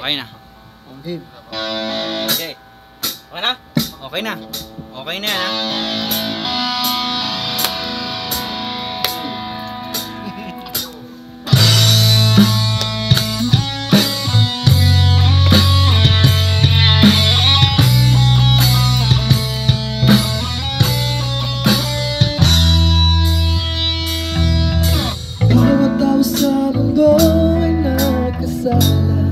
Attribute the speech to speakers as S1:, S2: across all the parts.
S1: Okay na.
S2: Okay.
S1: Okay. Okay na? Okay na. Okay na yan, ha?
S2: Bawat tao sa mundo ay nagkasala.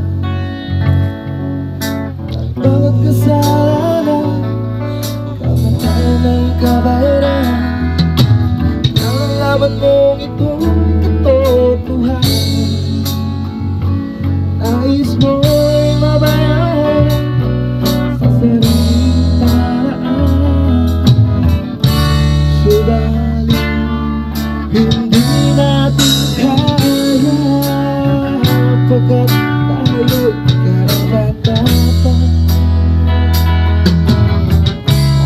S2: Bawat kasalanan kamatayan ng kabayaran. Nalalaman mong itong katotohanan. Nais mo'y mabayaran sa sariling paraan. Subalit hindi natin kaya, pagkat tayo'y karapat-dapat.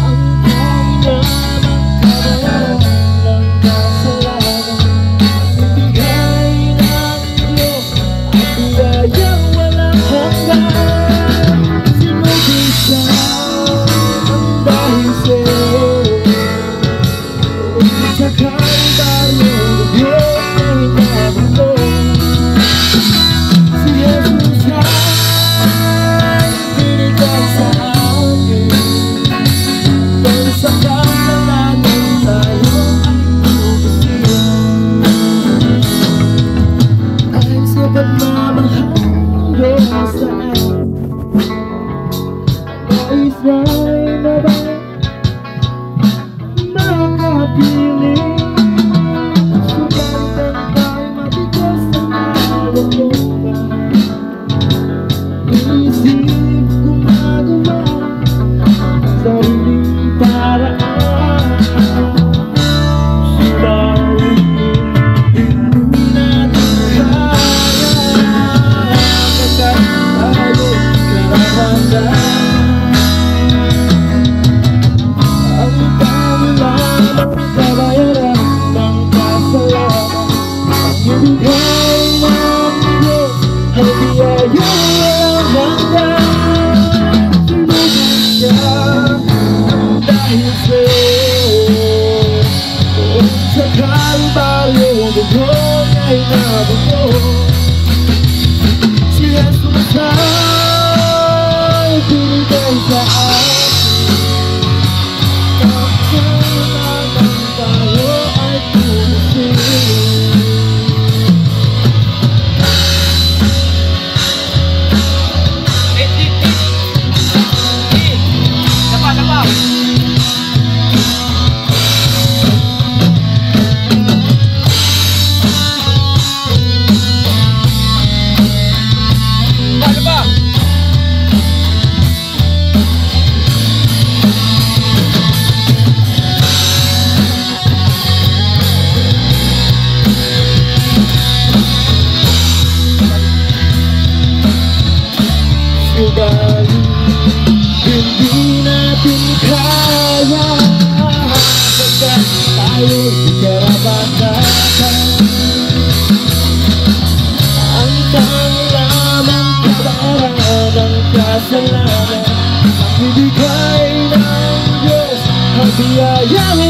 S2: Ang kailangang kabayaran ng kasalanan, ibigay ng Diyos at biyayang walang hanggan. Sinugod siya ang dahil sa'yo, sa Kalbaryo Diyos ay nabulo. Si Jesus ay binigay sa akin, dahil sa kasalanan tayo ay lubusin. Dahil sa pagmamahal ng Diyos sa akin, nais niya'y mabalik makapiling. Subalit ang tayo'y matigas na nalulungan. Iisip gumagawa sariling paraan. Subalit hindi natin kaya, pagkat tayo'y karapat-dapat. Ang kailangang kabayaran ng kasalanan, ibigay ng Diyos ang biyayang walang hanggan. Sinugod siya ang dahil sa'yo, sa Kalbaryo Dugong ay nabuo. Si Jesus ay binigay sa akin, kasalanan tayo ay lubusin.
S1: Dapa.
S2: Subalit hindi natin kaya, pagkat tayo'y karapat-dapat. Ang kailangang kabayaran ng kasalanan, ibigay ng Diyos ang biyayang